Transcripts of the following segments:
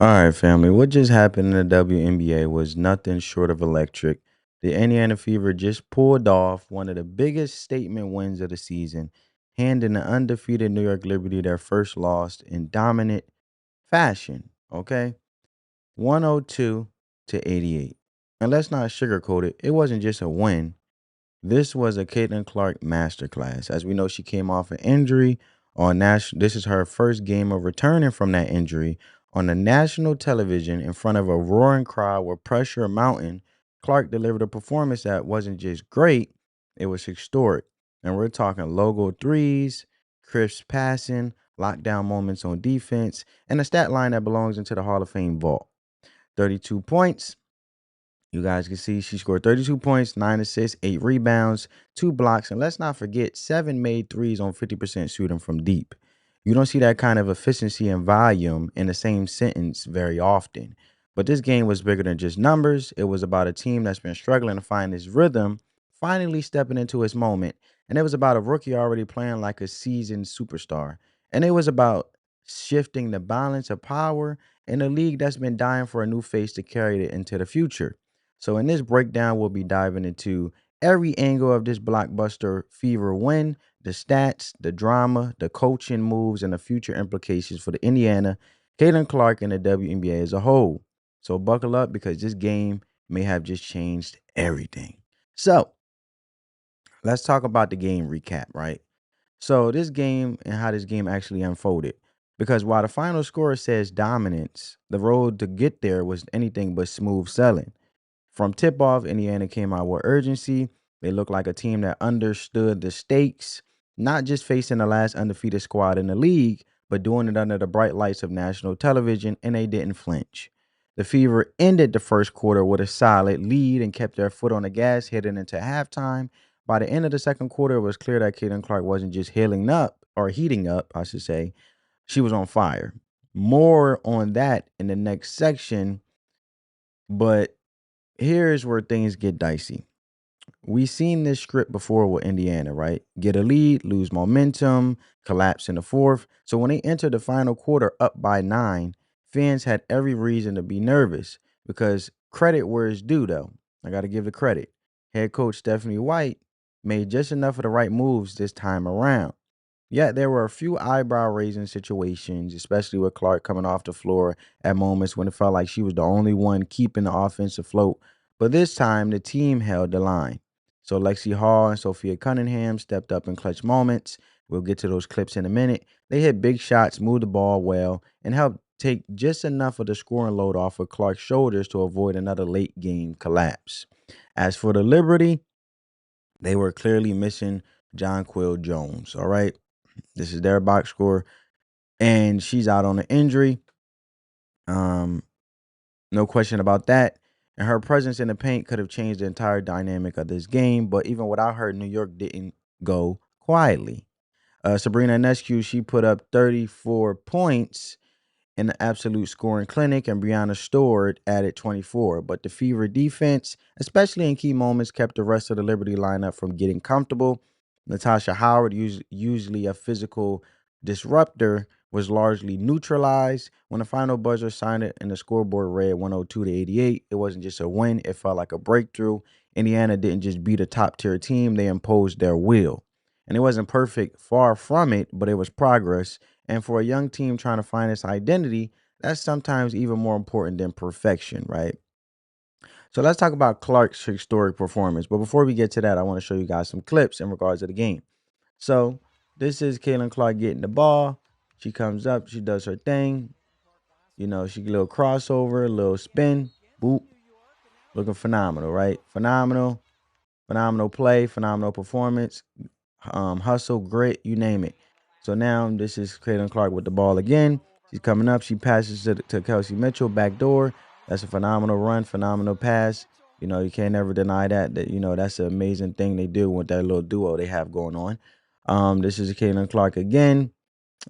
All right, family. What just happened in the WNBA was nothing short of electric. The Indiana Fever just pulled off one of the biggest statement wins of the season, handing the undefeated New York Liberty their first loss in dominant fashion. Okay, 102 to 88. And let's not sugarcoat it. It wasn't just a win. This was a Caitlin Clark masterclass. As we know, she came off an injury on national. This is her first game of returning from that injury on the national television in front of a roaring crowd with pressure mounting. Clark delivered a performance that wasn't just great; it was historic. And we're talking logo threes, crisp passing, lockdown moments on defense, and a stat line that belongs into the Hall of Fame vault. 32 points, you guys can see she scored 32 points, 9 assists, 8 rebounds, 2 blocks, and let's not forget 7 made threes on 50% shooting from deep. You don't see that kind of efficiency and volume in the same sentence very often. But this game was bigger than just numbers. It was about a team that's been struggling to find its rhythm, finally stepping into its moment. And it was about a rookie already playing like a seasoned superstar. And it was about shifting the balance of power in a league that's been dying for a new face to carry it into the future. So in this breakdown, we'll be diving into every angle of this blockbuster fever win, the stats, the drama, the coaching moves, and the future implications for the Indiana, Caitlin Clark, and the WNBA as a whole. So buckle up because this game may have just changed everything. So let's talk about the game recap, right? So this game and how this game actually unfolded. Because while the final score says dominance, the road to get there was anything but smooth sailing. From tip off, Indiana came out with urgency. They looked like a team that understood the stakes, not just facing the last undefeated squad in the league, but doing it under the bright lights of national television, and they didn't flinch. The Fever ended the first quarter with a solid lead and kept their foot on the gas heading into halftime. By the end of the second quarter, it was clear that Caitlin Clark wasn't just heating up, I should say. She was on fire. More on that in the next section, but here's where things get dicey. We seen this script before with Indiana, right? Get a lead, lose momentum, collapse in the fourth. So when they entered the final quarter up by 9, fans had every reason to be nervous because credit where it's due, though. I got to give the credit. Head coach Stephanie White made just enough of the right moves this time around. Yet there were a few eyebrow raising situations, especially with Clark coming off the floor at moments when it felt like she was the only one keeping the offense afloat. But this time, the team held the line. So Lexi Hall and Sophia Cunningham stepped up in clutch moments. We'll get to those clips in a minute. They hit big shots, moved the ball well, and helped take just enough of the scoring load off of Clark's shoulders to avoid another late game collapse. As for the Liberty, they were clearly missing John Quill Jones. All right. This is their box score, and she's out on an injury. Um, no question about that. And her presence in the paint could have changed the entire dynamic of this game. But even without her, New York didn't go quietly. Sabrina Nescu, she put up 34 points in the absolute scoring clinic, and Brianna Stewart added 24. But the Fever defense, especially in key moments, kept the rest of the Liberty lineup from getting comfortable. Natasha Howard, usually a physical disruptor, was largely neutralized. When the final buzzer signed it and the scoreboard read 102 to 88, it wasn't just a win, it felt like a breakthrough. Indiana didn't just beat a top tier team, they imposed their will. And it wasn't perfect, far from it, but it was progress. And for a young team trying to find its identity, that's sometimes even more important than perfection, right? So let's talk about Clark's historic performance. But before we get to that, I want to show you guys some clips in regards to the game. So this is Caitlin Clark getting the ball. She comes up, she does her thing. You know, she get a little crossover, a little spin, boop, looking phenomenal, right? Phenomenal, phenomenal play, phenomenal performance, hustle, grit, you name it. So now this is Caitlin Clark with the ball again. She's coming up. She passes to Kelsey Mitchell, back door. That's a phenomenal run, phenomenal pass. You know, you can't ever deny that. That, you know, that's an amazing thing they do with that little duo they have going on. This is Caitlin Clark again,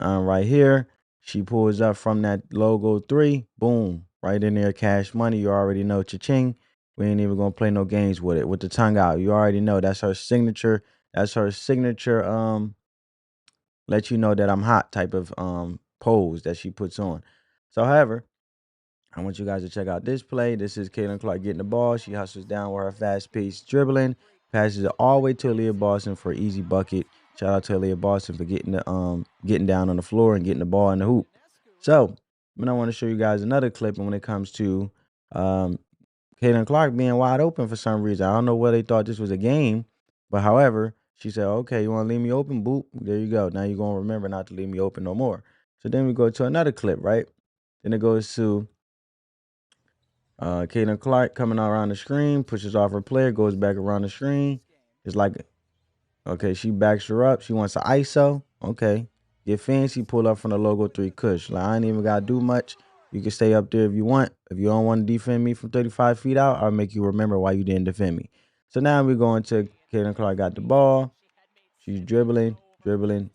right here. She pulls up from that logo three. Boom. Right in there, cash money. You already know, cha-ching. We ain't even gonna play no games with it. With the tongue out. You already know that's her signature. That's her signature. Let you know that I'm hot type of pose that she puts on. So, however, I want you guys to check out this play. This is Caitlin Clark getting the ball. She hustles down with her fast pace dribbling, passes it all the way to Aaliyah Boston for an easy bucket. Shout out to Aaliyah Boston for getting down on the floor and getting the ball in the hoop. So, then I want to show you guys another clip when it comes to um, Caitlin Clark being wide open for some reason. I don't know whether they thought this was a game, but however, she said, "Okay, you want to leave me open? Boop, there you go. Now you're gonna remember not to leave me open no more." So then we go to another clip, right? Then it goes to Caitlin Clark coming out around the screen, pushes off her player, goes back around the screen. It's like, okay, she backs her up. She wants an ISO. Okay. Get fancy, pull up from the logo 3 Kush. Like, I ain't even got to do much. You can stay up there if you want. If you don't want to defend me from 35 feet out, I'll make you remember why you didn't defend me. So now we're going to Caitlin Clark got the ball. She's dribbling, dribbling.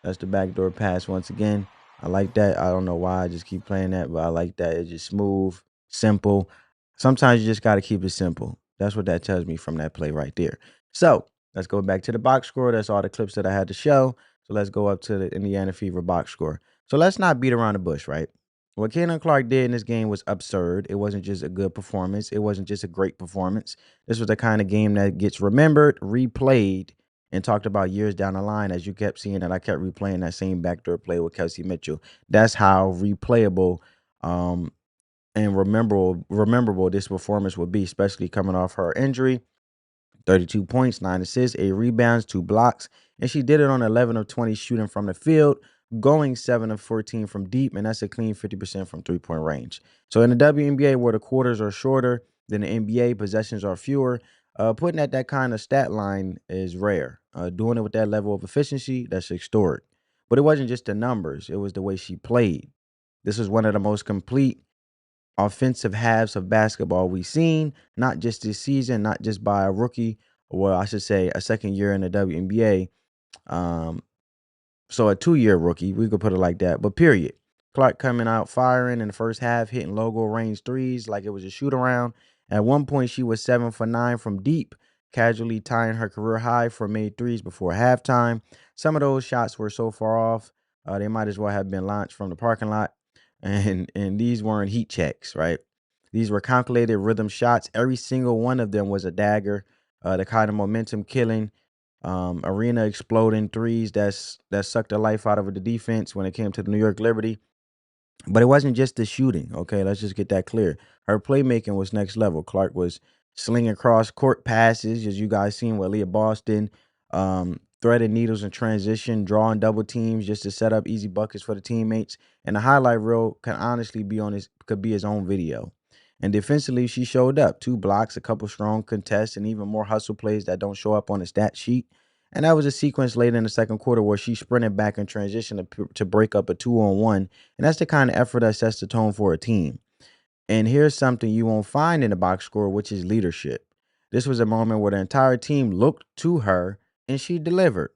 That's the backdoor pass once again. I like that. I don't know why I just keep playing that, but I like that. It's just smooth, simple. Sometimes you just got to keep it simple. That's what that tells me from that play right there. So let's go back to the box score. That's all the clips that I had to show. So let's go up to the Indiana Fever box score. So let's not beat around the bush, right? What Caitlin Clark did in this game was absurd. It wasn't just a good performance. It wasn't just a great performance. This was the kind of game that gets remembered, replayed, and talked about years down the line as you kept seeing that I kept replaying that same backdoor play with Kelsey Mitchell. That's how replayable and rememberable this performance would be, especially coming off her injury. 32 points, 9 assists, 8 rebounds, 2 blocks. And she did it on 11 of 20 shooting from the field, going 7 of 14 from deep, and that's a clean 50% from three-point range. So in the WNBA, where the quarters are shorter than the NBA, possessions are fewer, putting at that kind of stat line is rare. Doing it with that level of efficiency, that's historic. But it wasn't just the numbers, it was the way she played. This was one of the most complete offensive halves of basketball we've seen, not just this season, not just by a rookie, or I should say a second year in the WNBA. Um, so a 2-year rookie, we could put it like that, but period. Clark coming out firing in the first half, hitting logo range threes like it was a shoot around. At one point, she was 7 for 9 from deep, casually tying her career high for made threes before halftime. Some of those shots were so far off, they might as well have been launched from the parking lot. And these weren't heat checks, right? These were calculated rhythm shots. Every single one of them was a dagger, the kind of momentum killing, arena exploding threes that sucked the life out of the defense when it came to the New York Liberty. But it wasn't just the shooting, okay? Let's just get that clear. Her playmaking was next level. Clark was slinging cross court passes, as you guys seen with Leah Boston, threading needles in transition, drawing double teams just to set up easy buckets for the teammates. And the highlight reel could be his own video. And defensively, she showed up. 2 blocks, a couple strong contests, and even more hustle plays that don't show up on the stat sheet. And that was a sequence later in the second quarter where she sprinted back in transition to break up a 2-on-1. And that's the kind of effort that sets the tone for a team. And here's something you won't find in the box score, which is leadership. This was a moment where the entire team looked to her and she delivered.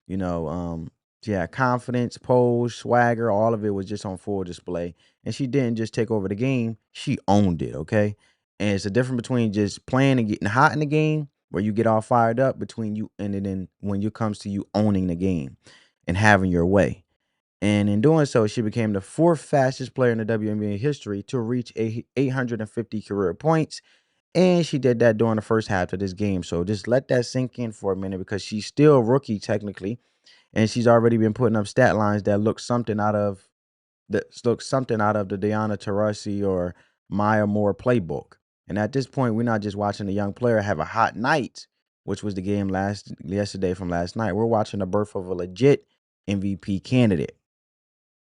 You know, she had confidence, pose, swagger, all of it was just on full display. And she didn't just take over the game, she owned it, okay? And it's a difference between just playing and getting hot in the game, where you get all fired up, between you and then when it comes to you owning the game and having your way. And in doing so, she became the 4th fastest player in the WNBA history to reach 850 career points. And she did that during the first half of this game. So just let that sink in for a minute, because she's still a rookie technically, and she's already been putting up stat lines that look something out of the Diana Taurasi or Maya Moore playbook. And at this point, we're not just watching a young player have a hot night, which was the game yesterday from last night. We're watching the birth of a legit MVP candidate.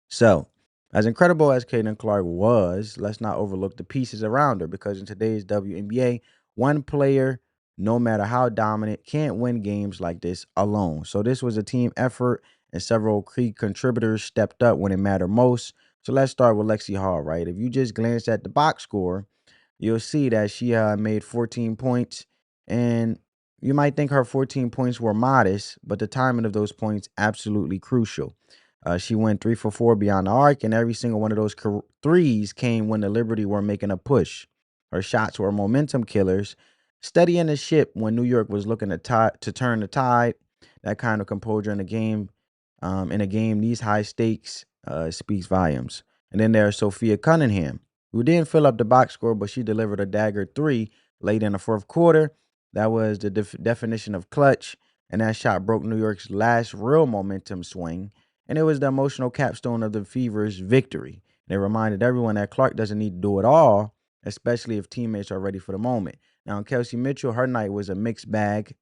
So, as incredible as Caitlin Clark was, let's not overlook the pieces around her, because in today's WNBA, one player, no matter how dominant, can't win games like this alone. So this was a team effort, and several key contributors stepped up when it mattered most. So let's start with Lexi Hall, right? If you just glance at the box score, you'll see that she made 14 points, and you might think her 14 points were modest, but the timing of those points absolutely crucial. She went 3 for 4 beyond the arc, and every single one of those threes came when the Liberty were making a push. Her shots were momentum killers, steadying the ship when New York was looking to turn the tide. That kind of composure in a game, these high stakes, speaks volumes. And then there's Sophia Cunningham. who didn't fill up the box score, but she delivered a dagger three late in the fourth quarter. That was the definition of clutch, and that shot broke New York's last real momentum swing, and it was the emotional capstone of the Fever's victory. They reminded everyone that Clark doesn't need to do it all, especially if teammates are ready for the moment. Now, Kelsey Mitchell, her night was a mixed bag.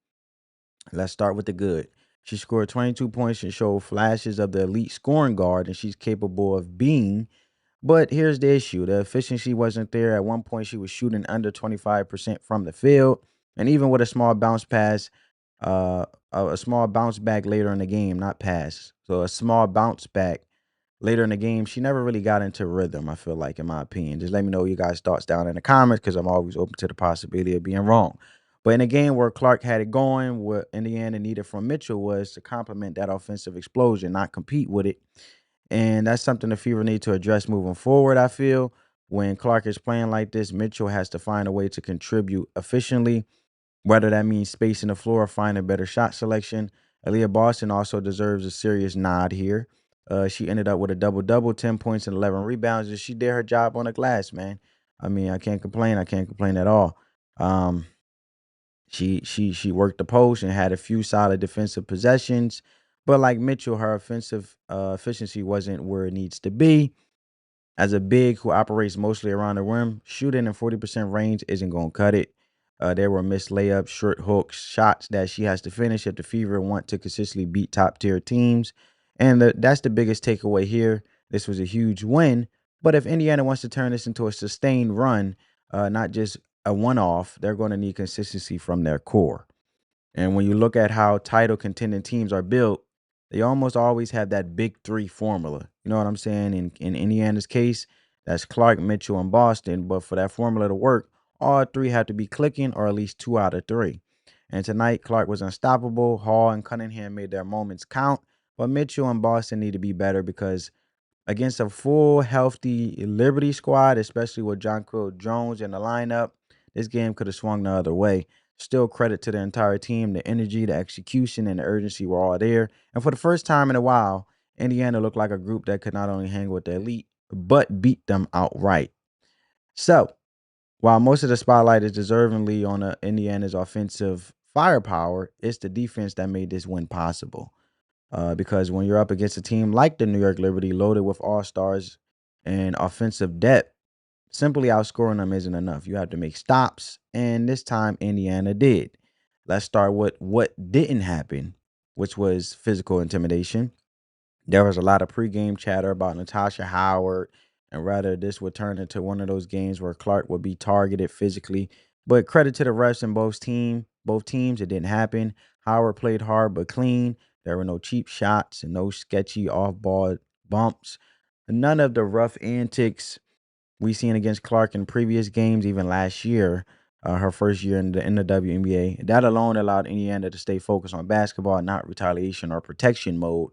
Let's start with the good. She scored 22 points and showed flashes of the elite scoring guard, and she's capable of being. But here's the issue: the efficiency wasn't there. At one point, she was shooting under 25% from the field, and even with a small bounce pass, a small bounce back later in the game, not pass. So a small bounce back later in the game, she never really got into rhythm, I feel like, in my opinion. Just let me know your guys' thoughts down in the comments because I'm always open to the possibility of being wrong. But in a game where Clark had it going, what Indiana needed from Mitchell was to complement that offensive explosion, not compete with it. And that's something the Fever need to address moving forward, I feel. When Clark is playing like this, Mitchell has to find a way to contribute efficiently, whether that means spacing the floor or finding better shot selection. Aaliyah Boston also deserves a serious nod here. She ended up with a double-double, 10 points and 11 rebounds, and she did her job on the glass, man. I mean, I can't complain. I can't complain at all. Um, she worked the post and had a few solid defensive possessions, but like Mitchell, her offensive efficiency wasn't where it needs to be. As a big who operates mostly around the rim, shooting in 40% range isn't going to cut it. There were missed layups, short hooks, shots that she has to finish if the Fever want to consistently beat top tier teams. And that's the biggest takeaway here. This was a huge win. But if Indiana wants to turn this into a sustained run, not just a one off, they're going to need consistency from their core. And when you look at how title contending teams are built, they almost always have that big three formula. You know what I'm saying? In Indiana's case, that's Clark, Mitchell, and Boston. But for that formula to work, all three have to be clicking, or at least two out of three. And tonight, Clark was unstoppable. Hall and Cunningham made their moments count. But Mitchell and Boston need to be better because against a full, healthy Liberty squad, especially with Jonquil Jones in the lineup, this game could have swung the other way. Still, credit to the entire team. The energy, the execution, and the urgency were all there. And for the first time in a while, Indiana looked like a group that could not only hang with the elite, but beat them outright. So, while most of the spotlight is deservingly on Indiana's offensive firepower, it's the defense that made this win possible. Because when you're up against a team like the New York Liberty, loaded with all stars and offensive depth, simply outscoring them isn't enough. You have to make stops, and this time Indiana did. Let's start with what didn't happen, which was physical intimidation. There was a lot of pregame chatter about Natasha Howard, and rather this would turn into one of those games where Clark would be targeted physically. But credit to the refs in both teams, it didn't happen. Howard played hard but clean. There were no cheap shots and no sketchy off-ball bumps. None of the rough antics we seen against Clark in previous games, even last year, her first year in the WNBA. That alone allowed Indiana to stay focused on basketball, not retaliation or protection mode.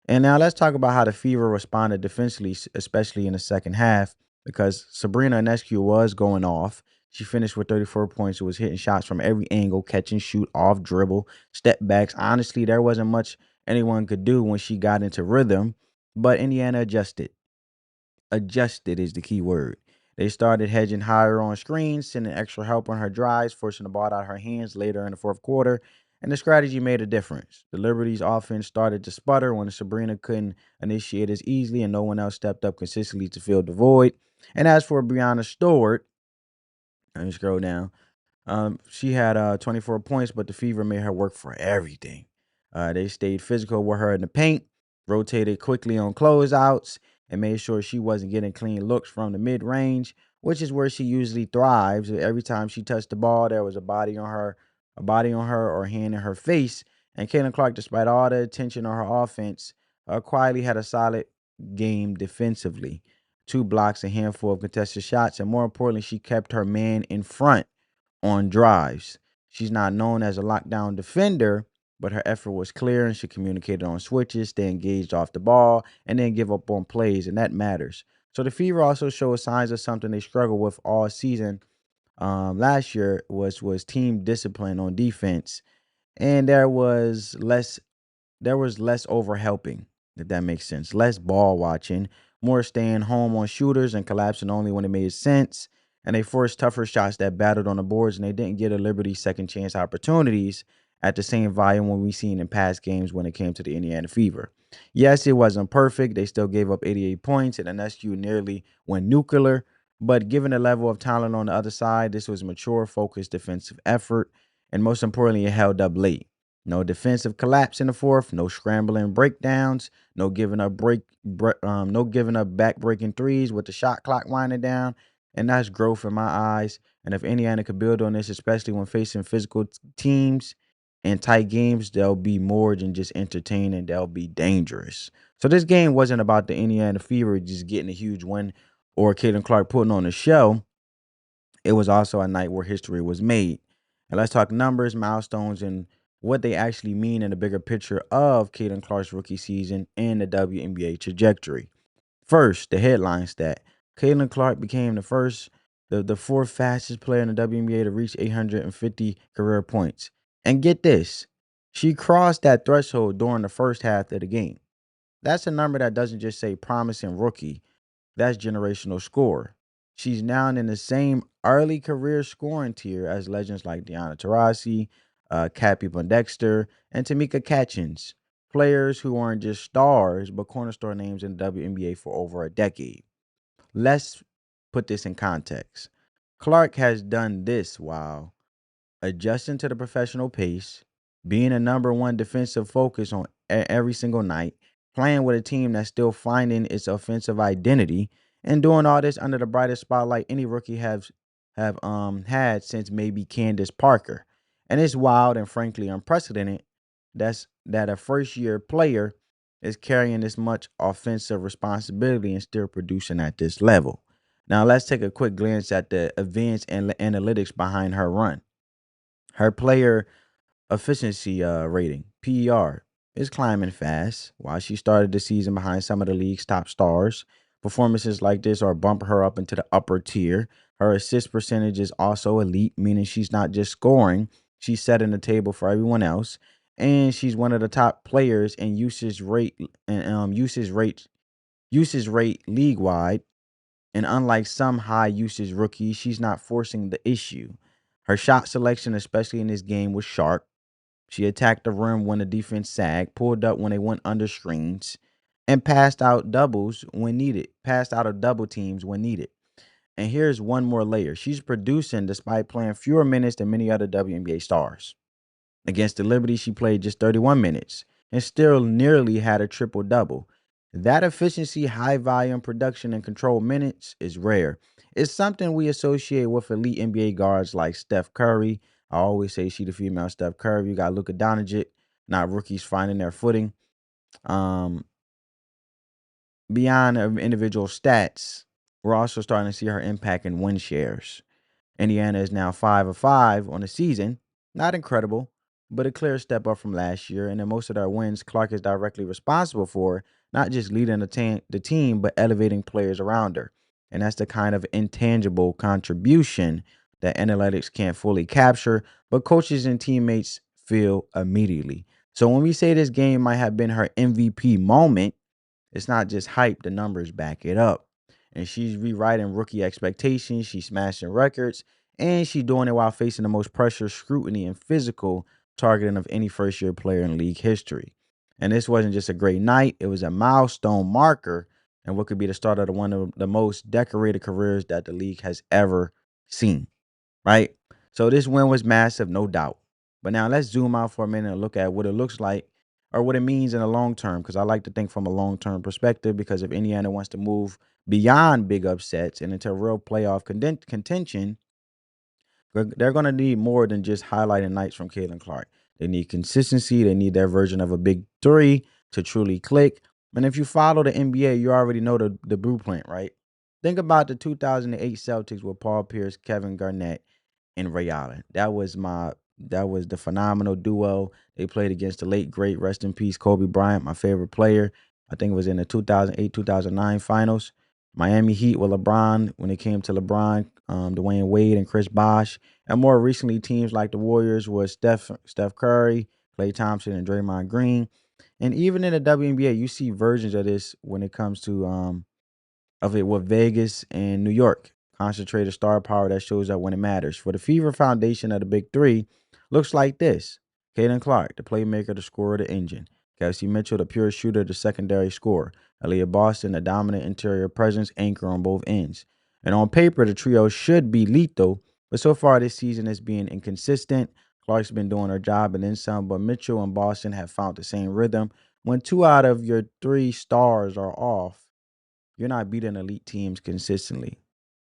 And now let's talk about how the Fever responded defensively, especially in the second half, because Sabrina Ionescu was going off. She finished with 34 points. She was hitting shots from every angle, catch and shoot, off dribble, step backs. Honestly, there wasn't much anyone could do when she got into rhythm, but Indiana adjusted. Adjusted is the key word. They started hedging higher on screens, sending extra help on her drives, forcing the ball out of her hands later in the fourth quarter, and the strategy made a difference. The Liberty's offense started to sputter when Sabrina couldn't initiate as easily and no one else stepped up consistently to fill the void. And as for Brianna Stewart, let me scroll down. She had 24 points, but the Fever made her work for everything. They stayed physical with her in the paint, rotated quickly on closeouts, and made sure she wasn't getting clean looks from the mid range, which is where she usually thrives. Every time she touched the ball, there was a body on her, or hand in her face. And Caitlin Clark, despite all the attention on her offense, quietly had a solid game defensively. Two blocks, a handful of contested shots, and more importantly, she kept her man in front on drives. She's not known as a lockdown defender, but her effort was clear and she communicated on switches, stay engaged off the ball, and then give up on plays, and that matters. So the Fever also showed signs of something they struggled with all season. Last year was team discipline on defense, and there was less overhelping, if that makes sense. Less ball watching, more staying home on shooters and collapsing only when it made sense. And they forced tougher shots that battled on the boards, and they didn't get a Liberty second chance opportunities at the same volume when we seen in past games when it came to the Indiana Fever. Yes, it wasn't perfect. They still gave up 88 points, and the SU nearly went nuclear. But given the level of talent on the other side, this was mature, focused defensive effort, and most importantly, it held up late. No defensive collapse in the fourth, no scrambling breakdowns, no giving up no giving up back breaking threes with the shot clock winding down, and that's growth in my eyes. And if Indiana could build on this, especially when facing physical teams and tight games, they'll be more than just entertaining; they'll be dangerous. So this game wasn't about the Indiana Fever just getting a huge win or Caitlin Clark putting on a show. It was also a night where history was made. And let's talk numbers, milestones, and what they actually mean in the bigger picture of Caitlin Clark's rookie season and the WNBA trajectory. First, the headline stat. Caitlin Clark became the fourth fastest player in the WNBA to reach 850 career points. And get this, she crossed that threshold during the first half of the game. That's a number that doesn't just say promising rookie. That's generational score. She's now in the same early career scoring tier as legends like Deanna Taurasi, Cappy Dexter, and Tamika Catchings, players who aren't just stars but cornerstone names in the WNBA for over a decade. Let's put this in context. Clark has done this while adjusting to the professional pace, being a number one defensive focus on every single night, playing with a team that's still finding its offensive identity, and doing all this under the brightest spotlight any rookie have had since maybe Candace Parker. And it's wild and frankly unprecedented that a first year player is carrying this much offensive responsibility and still producing at this level. Now let's take a quick glance at the advanced analytics behind her run. Her player efficiency rating, PER, is climbing fast. While she started the season behind some of the league's top stars, performances like this are bumping her up into the upper tier. Her assist percentage is also elite, meaning she's not just scoring, she's setting the table for everyone else. And she's one of the top players in usage rate league wide. And unlike some high usage rookies, she's not forcing the issue. Her shot selection, especially in this game, was sharp. She attacked the rim when the defense sagged, pulled up when they went under screens, and passed out of double teams when needed. And here's one more layer. She's producing despite playing fewer minutes than many other WNBA stars. Against the Liberty, she played just 31 minutes and still nearly had a triple double. That efficiency, high volume production, and controlled minutes is rare. It's something we associate with elite NBA guards like Steph Curry. I always say she the female Steph Curry. You got Luka Doncic, not rookies finding their footing. Um, Beyond individual stats, we're also starting to see her impact in win shares. Indiana is now 5 of 5 on the season. Not incredible, but a clear step up from last year. And in most of their wins, Clark is directly responsible for not just leading the team, but elevating players around her. And that's the kind of intangible contribution that analytics can't fully capture, but coaches and teammates feel immediately. So when we say this game might have been her MVP moment, it's not just hype, the numbers back it up. And she's rewriting rookie expectations, she's smashing records, and she's doing it while facing the most pressure, scrutiny, and physical targeting of any first year player in league history. And this wasn't just a great night, it was a milestone marker and what could be the start of one of the most decorated careers that the league has ever seen, right? So this win was massive, no doubt. But now let's zoom out for a minute and look at what it looks like or what it means in the long term. Because I like to think from a long term perspective. Because if Indiana wants to move beyond big upsets and into real playoff contention, they're going to need more than just highlighting nights from Caitlin Clark. They need consistency. They need their version of a big three to truly click. And if you follow the NBA, you already know the blueprint, right? Think about the 2008 Celtics with Paul Pierce, Kevin Garnett, and Ray Allen. That was the phenomenal duo. They played against the late great rest in peace Kobe Bryant, my favorite player. I think it was in the 2008-2009 finals. Miami Heat with LeBron when it came to LeBron, Dwayne Wade and Chris Bosh, and more recently teams like the Warriors with Steph Curry, Klay Thompson, and Draymond Green. And even in the WNBA, you see versions of this when it comes to of it with Vegas and New York. Concentrated star power that shows up when it matters. For the Fever foundation of the Big Three, looks like this. Caitlin Clark, the playmaker, the scorer, the engine. Kelsey Mitchell, the pure shooter, the secondary scorer. Aaliyah Boston, the dominant interior presence, anchor on both ends. And on paper, the trio should be lethal, but so far this season it's being inconsistent. Clark's been doing her job and then some, but Mitchell and Boston have found the same rhythm. When two out of your three stars are off, you're not beating elite teams consistently.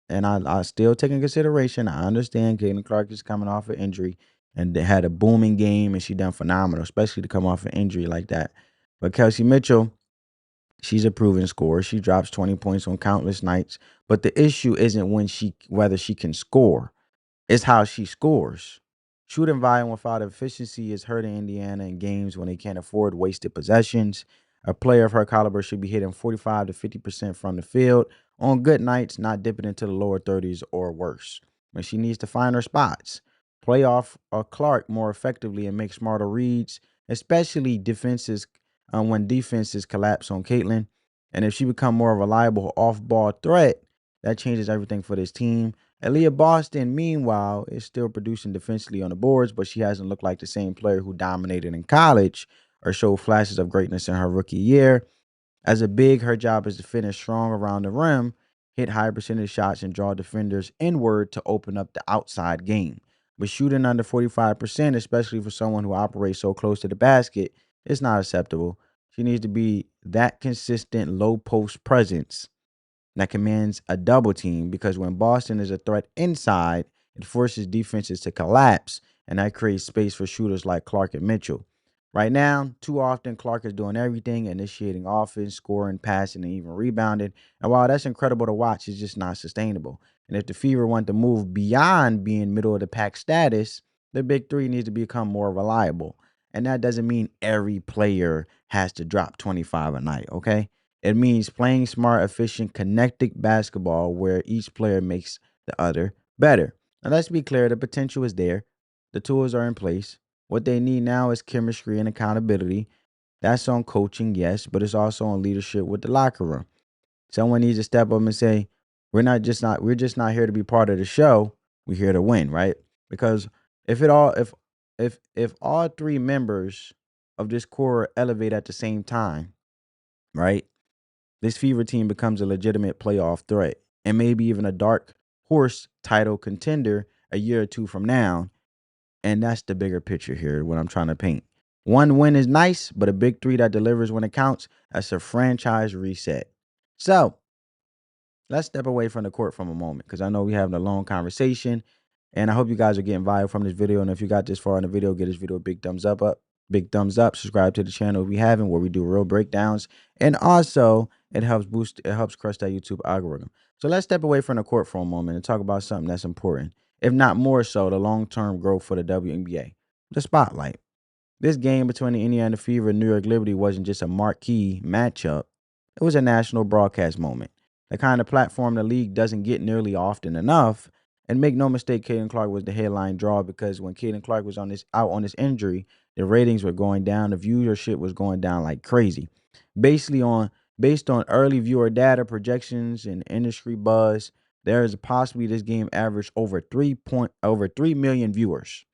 And I still take in consideration. I understand Caitlin Clark is coming off an injury and they had a booming game and she done phenomenal, especially to come off an injury like that. But Kelsey Mitchell, she's a proven scorer. She drops 20 points on countless nights. But the issue isn't whether she can score. It's how she scores. Shooting volume without efficiency is hurting Indiana in games when they can't afford wasted possessions. A player of her caliber should be hitting 45 to 50% from the field on good nights, not dipping into the lower 30s or worse. But she needs to find her spots, play off Clark more effectively, and make smarter reads, especially defenses when defenses collapse on Caitlin. And if she become more reliable off-ball threat, that changes everything for this team. Aaliyah Boston, meanwhile, is still producing defensively on the boards, but she hasn't looked like the same player who dominated in college or showed flashes of greatness in her rookie year. As a big, her job is to finish strong around the rim, hit high percentage shots, and draw defenders inward to open up the outside game. But shooting under 45%, especially for someone who operates so close to the basket, is not acceptable. She needs to be that consistent low post presence that commands a double team because when Boston is a threat inside, it forces defenses to collapse, and that creates space for shooters like Clark and Mitchell. Right now, too often, Clark is doing everything, initiating offense, scoring, passing, and even rebounding. And while that's incredible to watch, it's just not sustainable. And if the Fever want to move beyond being middle of the pack status, the big three needs to become more reliable. And that doesn't mean every player has to drop 25 a night, okay? It means playing smart, efficient, connected basketball where each player makes the other better. And let's be clear, the potential is there. The tools are in place. What they need now is chemistry and accountability. That's on coaching, yes, but it's also on leadership with the locker room. Someone needs to step up and say, we're just not here to be part of the show. We're here to win, right? Because if all three members of this core elevate at the same time, right? This Fever team becomes a legitimate playoff threat and maybe even a dark horse title contender a year or two from now. And that's the bigger picture here, what I'm trying to paint. One win is nice, but a big three that delivers when it counts, that's a franchise reset. So let's step away from the court for a moment because I know we're having a long conversation. And I hope you guys are getting value from this video. And if you got this far in the video, give this video a big thumbs up. Big thumbs up. Subscribe to the channel if you haven't, where we do real breakdowns. And also, it helps crush that YouTube algorithm. So let's step away from the court for a moment and talk about something that's important, if not more so, the long-term growth for the WNBA, the spotlight. This game between the Indiana Fever and New York Liberty wasn't just a marquee matchup. It was a national broadcast moment, the kind of platform the league doesn't get nearly often enough. And make no mistake, Caitlin Clark was the headline draw because when Caitlin Clark was out on this injury, the ratings were going down, the viewership was going down like crazy. Basically based on early viewer data, projections, and industry buzz, there is possibly this game averaged over 3 million viewers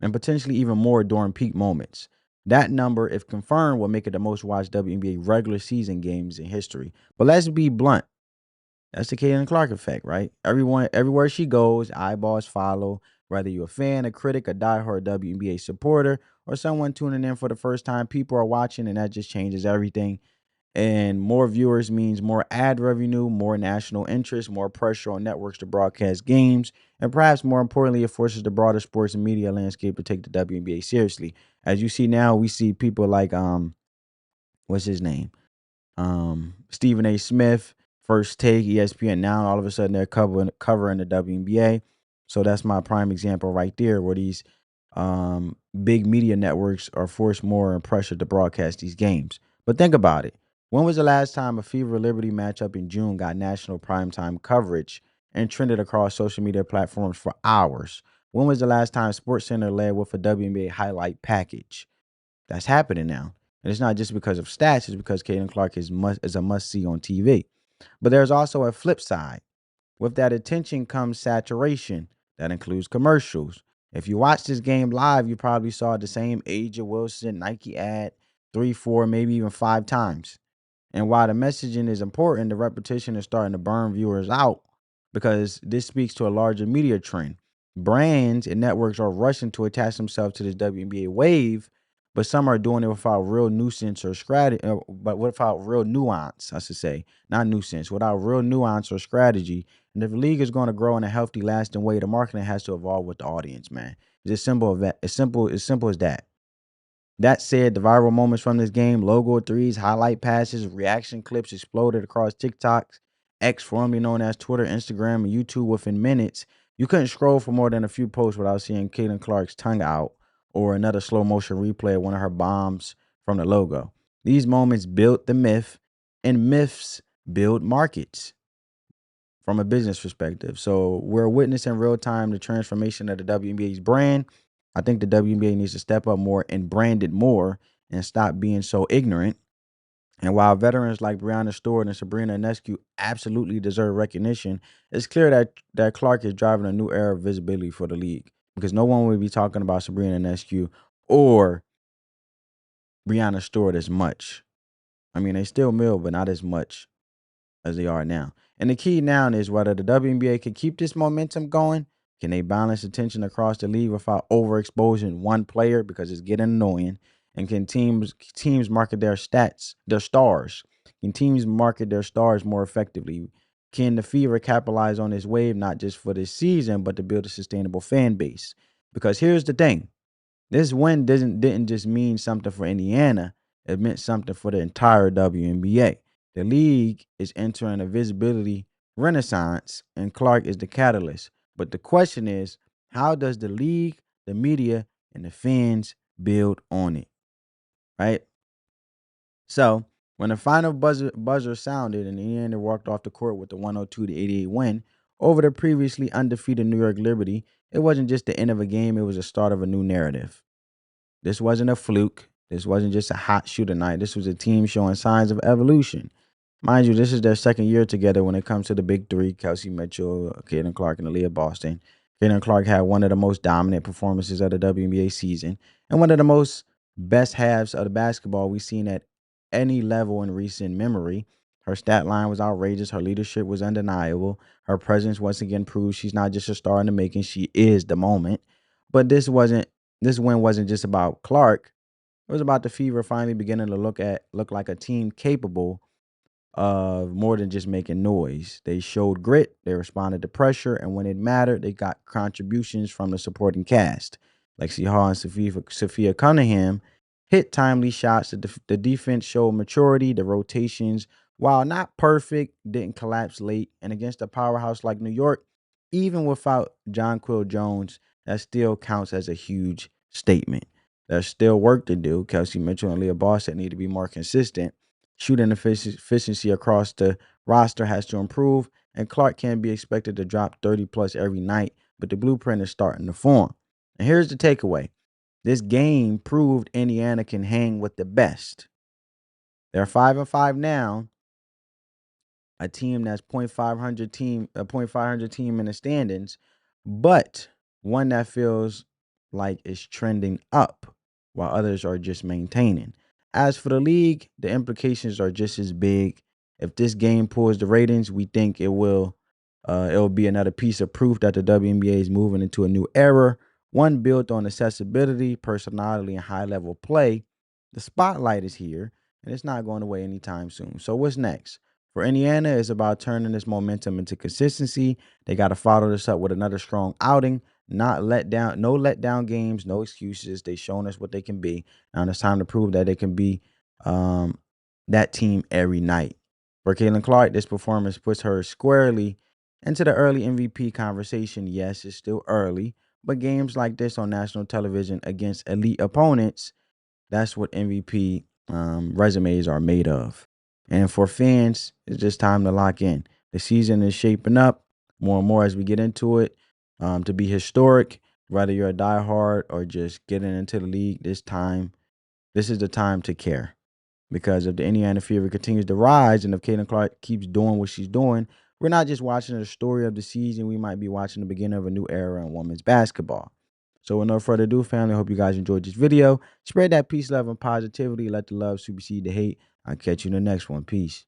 and potentially even more during peak moments. That number, if confirmed, will make it the most watched WNBA regular season games in history. But let's be blunt. That's the Caitlin Clark effect, right? Everywhere she goes, eyeballs follow. Whether you're a fan, a critic, a diehard WNBA supporter, or someone tuning in for the first time, people are watching, and that just changes everything. And more viewers means more ad revenue, more national interest, more pressure on networks to broadcast games, and perhaps more importantly, it forces the broader sports and media landscape to take the WNBA seriously. As you see now, we see people like what's his name? Stephen A. Smith, First Take, ESPN. Now all of a sudden they're covering the WNBA. So that's my prime example right there, where these big media networks are forced more and pressure to broadcast these games. But think about it. When was the last time a Fever Liberty matchup in June got national primetime coverage and trended across social media platforms for hours? When was the last time SportsCenter led with a WNBA highlight package? That's happening now. And it's not just because of stats, it's because Caitlin Clark is a must see on TV. But there's also a flip side. With that attention comes saturation. That includes commercials. If you watch this game live, you probably saw the same Aja Wilson Nike ad 3, 4, maybe even 5 times. And while the messaging is important, the repetition is starting to burn viewers out because this speaks to a larger media trend. Brands and networks are rushing to attach themselves to this WNBA wave, but some are doing it without real nuisance or strategy, but without real nuance, I should say, not nuisance, without real nuance or strategy. And if the league is going to grow in a healthy, lasting way, the marketing has to evolve with the audience, man. It's as simple as that. As simple as that. That said, the viral moments from this game, logo threes, highlight passes, reaction clips exploded across TikToks, X, formerly known as Twitter, Instagram, and YouTube within minutes. You couldn't scroll for more than a few posts without seeing Caitlin Clark's tongue out or another slow motion replay of one of her bombs from the logo. These moments built the myth, and myths build markets from a business perspective. So we're witnessing real time the transformation of the WNBA's brand. I think the WNBA needs to step up more and brand it more and stop being so ignorant. And while veterans like Breonna Stewart and Sabrina Ionescu absolutely deserve recognition, it's clear that Clark is driving a new era of visibility for the league because no one will be talking about Sabrina Ionescu or Breonna Stewart as much. I mean, they still mill, but not as much as they are now. And the key now is whether the WNBA can keep this momentum going. Can they balance attention across the league without overexposing one player because it's getting annoying? And can teams market their stats, their stars? Can teams market their stars more effectively? Can the Fever capitalize on this wave not just for this season, but to build a sustainable fan base? Because here's the thing: this win didn't just mean something for Indiana. It meant something for the entire WNBA. The league is entering a visibility renaissance, and Clark is the catalyst. But the question is, how does the league, the media, and the fans build on it? Right? So when the final buzzer sounded and Indiana walked off the court with the 102-88 win over the previously undefeated New York Liberty, it wasn't just the end of a game, it was the start of a new narrative. This wasn't a fluke. This wasn't just a hot shooter night. This was a team showing signs of evolution. Mind you, this is their second year together when it comes to the big three: Kelsey Mitchell, Caitlin Clark, and Aaliyah Boston. Caitlin Clark had one of the most dominant performances of the WNBA season and one of the most best halves of the basketball we've seen at any level in recent memory. Her stat line was outrageous. Her leadership was undeniable. Her presence once again proves she's not just a star in the making, she is the moment. But this win wasn't just about Clark. It was about the Fever finally beginning to look like a team capable of more than just making noise. They showed grit, they responded to pressure, and when it mattered, they got contributions from the supporting cast. Lexi Hall and Sophia Cunningham hit timely shots. The defense showed maturity. The rotations, while not perfect, didn't collapse late. And against a powerhouse like New York, even without John Quill Jones, that still counts as a huge statement. There's still work to do. Kelsey Mitchell and Leah Boston need to be more consistent. Shooting efficiency across the roster has to improve, and Clark can't be expected to drop 30 plus every night, but the blueprint is starting to form. And here's the takeaway: this game proved Indiana can hang with the best. They're 5-5 now, a team that's .500 team in the standings, but one that feels like it's trending up while others are just maintaining. As for the league, the implications are just as big. If this game pulls the ratings, we think it will. It will be another piece of proof that the WNBA is moving into a new era, one built on accessibility, personality, and high level play. The spotlight is here, and it's not going away anytime soon. So what's next? For Indiana, it's about turning this momentum into consistency. They got to follow this up with another strong outing. Not let down, no letdown games, no excuses. They've shown us what they can be. Now it's time to prove that they can be that team every night. For Caitlin Clark, this performance puts her squarely into the early MVP conversation. Yes, it's still early, but games like this on national television against elite opponents, that's what MVP resumes are made of. And for fans, it's just time to lock in. The season is shaping up more and more as we get into it to be historic. Whether you're a diehard or just getting into the league, this is the time to care Because if the Indiana Fever continues to rise and if Caitlin Clark keeps doing what she's doing, we're not just watching the story of the season. We might be watching the beginning of a new era in women's basketball. So, with no further ado, family, I hope you guys enjoyed this video. Spread that peace, love, and positivity. Let the love supersede the hate. I'll catch you in the next one. Peace.